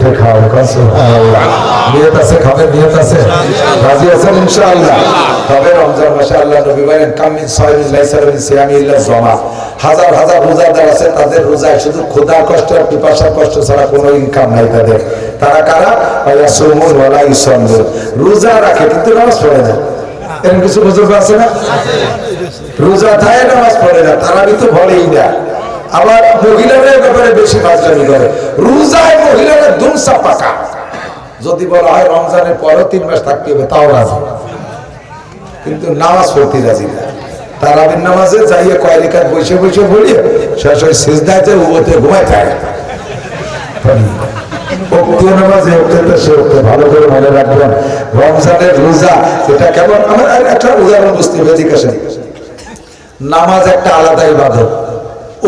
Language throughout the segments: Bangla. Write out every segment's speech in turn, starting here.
উঠে খাও। সুবহানাল্লাহ। নিয়ত আছে, খাবে নিয়ত আছে, রাজি আছেন ইনশাআল্লাহ। তবে রমজান মাসে আল্লাহ নবী বলেন কামিন সাইমিন লাইসা মিন সিয়ামি ইল্লা জামা, হাজার হাজার রোজাদার আছে, তাদের রোজায় শুধু ক্ষুধা কষ্ট আর পিপাসা কষ্ট ছাড়া কোনো ইনকাম নাই তাদের। তারা কারা? ইয়াসুমুন ওয়া লা ইউসাল্লুন, রোজা রাখে কিন্তু নামাজ পড়ে না। এরকম কিছু বুজুর্গ আছে না, রোজা থাকে নামাজ পড়ে না, তারাবি তো বলেই না। আবার মহিলাদের ব্যাপারে বেশি বাজরানি করে, রোজায় মহিলাদের দুমসা পাকা। যদি বলা হয় রমজানের পরও 3 মাস থাকতে হবে তাও রাজি, কিন্তু নামাজ পড়তে রাজি না। তারাবির নামাজে যাইয়ে কয় রেখাত বসে বসে বলি শেষ হয় সিজদায় যে উবতে ঘুমায় থাকে। নামাজে ভালো করে মনে রাখবেন, রমজানের রোজা এটা কেমন। আমার একটা উদাহরণ বুঝতে হবে, জিজ্ঞাসা। নামাজ একটা আলাদা ইবাদত,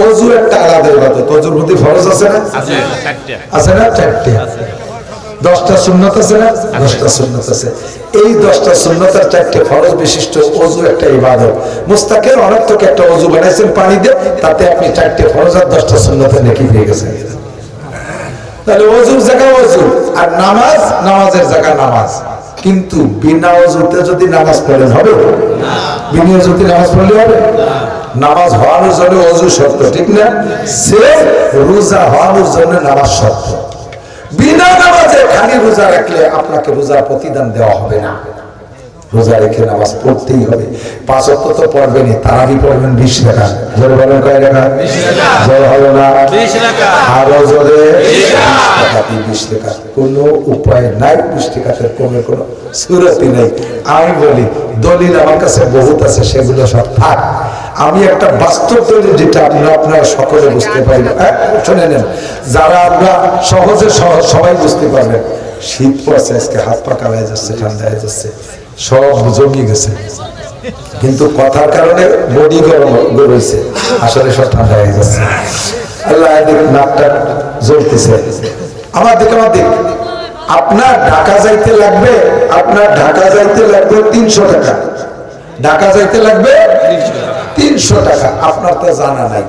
ওযু একটা আলাদা ইবাদত। ওযুর প্রতি ফরজ আছে না? আছে না? 4টে। 10টা সুন্নাত আছে না? 10টা সুন্নাত আছে। এই 10টা সুন্নাত আর 4টে ফরজ বিশিষ্ট ওযু একটা ইবাদত। মুস্তাকিল অনর্থক একটা ওযু বানাইছেন পানি দিয়ে, তাতে আপনি 4টে ফরজ আর 10টা সুন্নাতের নেকি পেয়ে গেছেন। তাহলে ওযুর জায়গা ওযু আর নামাজ নামাজের জায়গা নামাজ। কিন্তু বিনা ওযুতে যদি নামাজ পড়েন হবে না, বিনা ওযুতে নামাজ পড়লে হবে না। নামাজ হওয়ার জন্য ওযু শর্ত, ঠিক না? সেম রোজা হওয়ার জন্য নামাজ শর্ত। বিনা নামাজে খালি রোজা রাখলে আপনাকে রোজার প্রতিদান দেওয়া হবে না। রোজা রেখে নামাজ পড়তেই হবে। 5 ওয়াক্ত তো পড়বেনই, তারাবি পড়বেন 20 টাকা। জোরে বলেন কয় টাকা? 20 টাকা। জোরে হলো না? 20 টাকা। আরো জোরে 20 টাকা। কোনো উপায় নাই, 20 টাকাতে কমে কোনো সুরতি নেই। আমি বলি দলিল আমার কাছে বহুত আছে, সেগুলো সব থাক। আমি একটা বাস্তব দলিল যেটা আপনারা সকলে বুঝতে পারবেন, শুনে নেন, যারা আমরা সহজে সবাই বুঝতে পারবেন। শীত পড়ছে, আজকে হাত পা কালায় যাচ্ছে, ঠান্ডা হয়ে যাচ্ছে, সব জমিয়ে গেছে, কিন্তু কথার কারণে বডি গরম রয়েছে, আসলে সব ঠান্ডা হয়ে যাচ্ছে। আল্লাহ নাকটা জ্বলতেছে। আমার দিক আপনার ঢাকা যাইতে লাগবে, আপনার ঢাকা যাইতে লাগবে 300 টাকা, ঢাকা যাইতে লাগবে 300 টাকা। আপনার তো জানা নাই,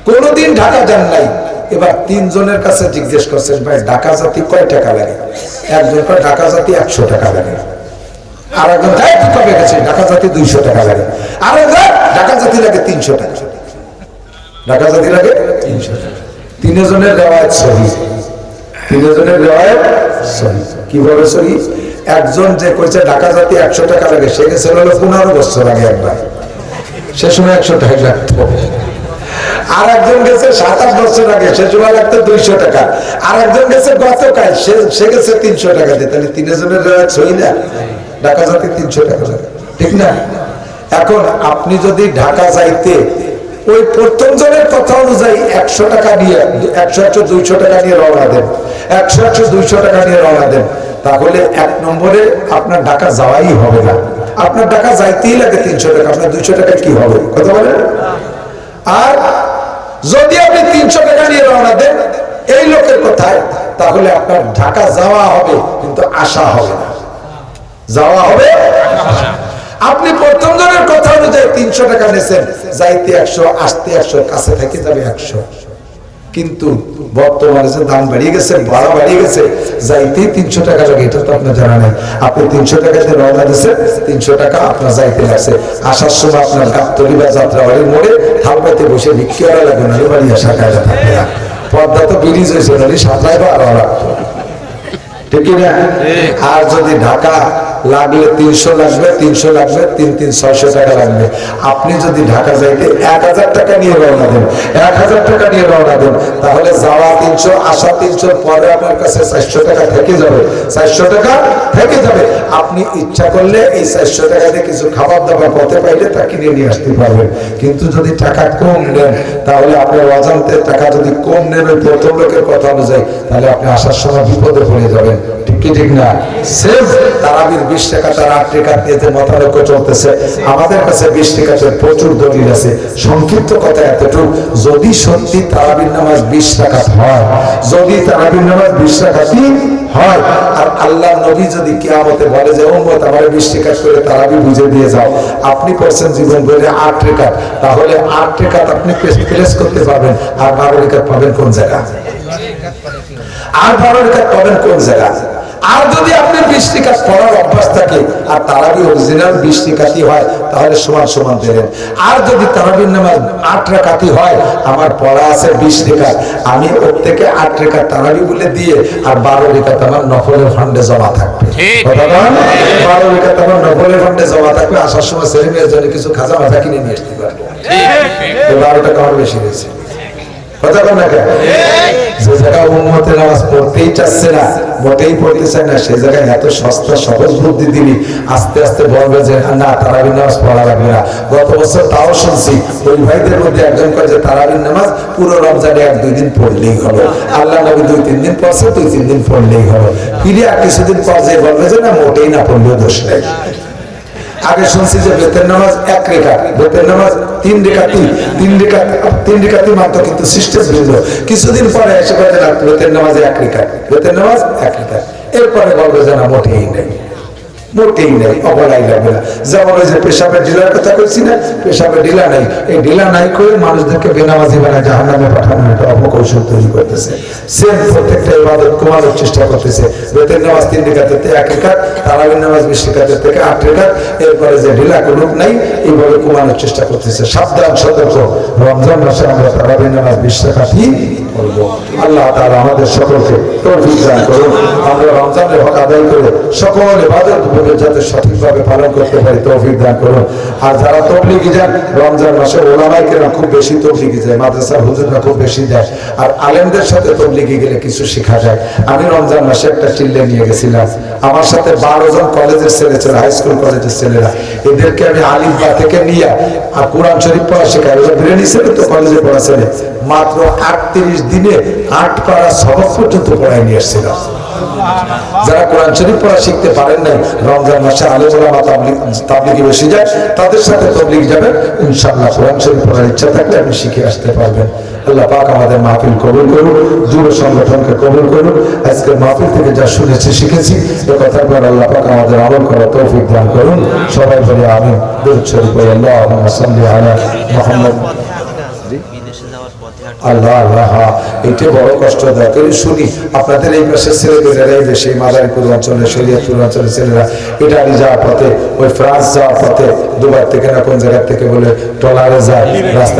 কোনদিন ঢাকা যান নাই। এবার 3 জনের কাছে জিজ্ঞেস করছেন, ভাই ঢাকা জাতি কয় টাকা লাগে? একজন কয় ঢাকা জাতি 100 টাকা লাগে। আর একজন কবে গেছে ঢাকা জাতি 200 টাকা লাগে। আর একজন ঢাকা জাতি লাগে 300 টাকা, ঢাকা জাতি লাগে 300 টাকা। 3 জনের রেওয়ায়েত সহিহ, 3 জনের রেওয়ায়েত সহিহ। কিভাবে সহিহ? একজন যে কইছে ঢাকা জাতি 100 টাকা লাগে, সে গেছে হলো 15 বছর আগে একবার, সে সময় 100 টাকা লাগতো। আর একজন গেছে 7-8 বছর আগে, সে সময় লাগতো 200 টাকা। আর একজন গেছে গতকাল, সে গেছে 300 টাকা দিয়ে। তাহলে 3 জনের রেওয়ায়েত সহিহ না? ঢাকা যাতে 300 টাকা লাগে, ঠিক না? এখন আপনি যদি ঢাকা যাইতে ওই প্রথম জনের কথা অনুযায়ী 100 টাকা নিয়ে 100-200 টাকা নিয়ে রওনা দেন, 100-200 টাকা নিয়ে রওনা দেন, তাহলে 1 নম্বরে আপনার ঢাকা যাওয়াই হবে না। আপনার ঢাকা যাইতেই লাগে 300 টাকা, আপনার 200 টাকা কি হবে? কথা বলেন। আর যদি আপনি 300 টাকা নিয়ে রওনা দেন এই লোকের কথায়, তাহলে আপনার ঢাকা যাওয়া হবে কিন্তু আসা হবে না। যাওয়া হবে, আপনি প্রথম জনের কথা অনুযায়ী 300 টাকা নিয়েছেন, যাইতে 100, আসতে 100, কাছে থেকে যাবে 100। কিন্তু বর্তমানে যে দাম বাড়িয়ে গেছে, ভাড়া বাড়িয়ে গেছে, যাইতেই 300 টাকা লাগে, এটা তো আপনার জানা নেই। আপনি 300 টাকাতে রওনা দিচ্ছেন, 300 টাকা আপনার যাইতে লাগছে। আসার সময় আপনার গাবতলী বা যাত্রাবাড়ির মোড়ে থালপাতে বসে ভিক্ষি করা লাগবে, না বাড়ি আসা কায়দা থাকবে না। পর্দা তো ব্রিজ হয়েছে, নাহলে সাঁতরাই বা আরো লাগতো, ঠিক না? আর যদি ঢাকা লাগলে 300 লাগবে, 300 লাগবে, 3-600 টাকা লাগবে। আপনি যদি ঢাকা যাইতে 1000 টাকা নিয়ে রওনা দেন, 1000 টাকা নিয়ে রওনা দেন, তাহলে যাওয়া 300, আসা 300, পরে আপনার কাছে 400 টাকা থেকে যাবে, 400 টাকা থেকে যাবে। আপনি ইচ্ছা করলে এই 400 টাকা দিয়ে কিছু খাবার দাবার পথে পাইলে তা কিনে নিয়ে আসতে পারবেন। কিন্তু যদি টাকা কম নেন, তাহলে আপনার অজান্তে টাকা যদি কম নেন ওই প্রথম লোকের কথা অনুযায়ী, তাহলে আপনি আসার সময় বিপদে পড়ে যাবেন, ঠিক কি ঠিক না? সেফ তারাবির 20 টাকা তার 8 টাকা দিয়ে মতানৈক্য চলতেছে। আমাদের কাছে 20 টাকার প্রচুর দলিল আছে। সংক্ষিপ্ত কথা এতটুকু, যদি সত্যি তারাবির নামাজ 20 টাকা হয়, যদি তারাবির নামাজ 20 টাকাই হয়, আর আল্লাহ নবী যদি কিয়ামতে বলে যে উম্মত আমার 20 টাকা করে তারাবি বুঝে দিয়ে যাও, আপনি পড়ছেন জীবন ভরে 8 টাকা, তাহলে 8 টাকা আপনি প্লেস করতে পারবেন, আর 12 টাকা পাবেন কোন জায়গা? আর 12 টাকা পাবেন কোন জায়গা? আর যদি আপনি 20 টাকা পড়ার অভ্যাস থাকে আর তারাবি অরিজিনাল 20 টাকাই হয়, তাহলে সমান সমান দেবেন। আর যদি তারাবির নামাজ 8 রাকাতই হয়, আমার পড়া আছে 20 টাকা, আমি ওর থেকে 8 টাকা তারাবি বলে দিয়ে আর 12 টাকা আমার নফলের ফান্ডে জমা থাকবে। 12 টাকা আমার নফলের ফান্ডে জমা থাকবে, আসার সময় ছেলে মেয়ের জন্য কিছু খাজা মাজা কিনে নিয়ে আসতে পারবো। 12 টাকা আমার বেশি হয়েছে। কথা বল না কেন? যে জায়গায় উম্মতের নামাজ পড়তেই চাচ্ছে না, মোটেই পড়তে চায় না, সেই জায়গায় এত সস্তা সহজ বুদ্ধি দিলি, আস্তে আস্তে বলবে যে না তারাবির নামাজ পড়া লাগবে না। গত বছর তাও শুনছি ওই ভাইদের মধ্যে একজন কয় যে তারাবির নামাজ পুরো রমজানে 1-2 দিন পড়লেই হবে, আল্লাহ নবী 2-3 দিন পড়ছে, 2-3 দিন পড়লেই হবে। ফিরে আর কিছুদিন পর যে বলবে যে না মোটেই না পড়লেও দোষ নেই। আগে শুনছি যে বেতের নামাজ 1 রেখাত, বেতের নামাজ 3 রেখাতি মাত্র, কিন্তু সিস্টেম ভিন্ন। কিছুদিন পরে এসে বলে না বেতের নামাজ 1 রেখাত, বেতের নামাজ 1 রেখাত। এরপরে বলবে যে না মোটেই নেই, মোটেই নেই, অবলাই লাগবে না। যেমন ওই যে পেশাবের ঢিলার কথা কইছি না, পেশাবের ঢিলা নাই, এই ঢিলা নাই করে মানুষদেরকে বেনামাজি বানায় জাহান্নামে পাঠানোর একটা অপকৌশল তৈরি করতেছে। সেম প্রত্যেকটা ইবাদত কমানোর চেষ্টা করতেছে। বেতের নামাজ 3 রেখাতের থেকে 1 রেখাত, তারাবির নামাজ 20 রেখাতের থেকে 8 রেখাত, এরপরে যে ঢিলা কোনো নাই এইভাবে কমানোর চেষ্টা করতেছে। সাবধান, সতর্ক। রমজান মাসে আমরা তারাবির নামাজ 20 রেখাতই করব। আল্লাহ তাআলা আমাদের সকলকে তৌফিক দান করুন, আমরা রমজানের হক আদায় করে সকল ইবাদত যাতে সঠিকভাবে পালন করতে পারি তৌফিক দান করুন। আর যারা তবলিগি যান, রমজান মাসে ওলামায়ে কেরাম খুব বেশি তবলিগি যায়, মাদ্রাসার হুজুররা খুব বেশি যায়, আর আলেমদের সাথে তবলিগি গেলে কিছু শেখা যায়। আমি রমজান মাসে একটা চিল্লে নিয়ে গেছিলাম, আমার সাথে 12 জন কলেজের ছেলে ছিল, হাই স্কুল কলেজের ছেলেরা। এদেরকে আমি আলিফ বা থেকে নিয়ে আর কোরআন শরীফ পড়া শেখাই। ওরা বিরিয়ানি ছেলে তো কলেজে পড়া ছেলে, মাত্র 38 দিনে 8 পারা সবক পর্যন্ত পড়ায় নিয়ে এসেছিলাম। যারা কোরআন শরীফ পড়া শিখতে পারেন নাই, রমজান মাসে আলেম ওলামা তাবলিগে বেশি যায়, তাদের সাথে তবলিগ যাবেন, ইনশাআল্লাহ কোরআন শরীফ পড়ার ইচ্ছা থাকলে আপনি শিখে আসতে পারবেন। আল্লাহ পাক আমাদের মাহফিল কবুল করুন, যুব সংগঠনকে কবুল করুন। আজকের মাহফিল থেকে যা শুনেছি শিখেছি, এ কথার পর আল্লাহ পাক আমাদের আমল করার তৌফিক দান করুন। সবাই বলে আমিন। দুরূদ শরীফ পড়ি, আল্লাহুম্মা সাল্লি আলা মুহাম্মদ। আল্লাহ আল্লাহ, এটা বড় কষ্টদায়ক। শুনি আপনাদের এই পাশের ছেলেমেয়েরা, এই দেশে মাদারীপুর অঞ্চলে, শরীয়তপুর অঞ্চলের ছেলেরা ইটালি যাওয়ার পথে, ওই ফ্রান্স যাওয়ার পথে, দুবাই থেকে না কোন জায়গা থেকে বলে ট্রলারে যায়, রাস্তা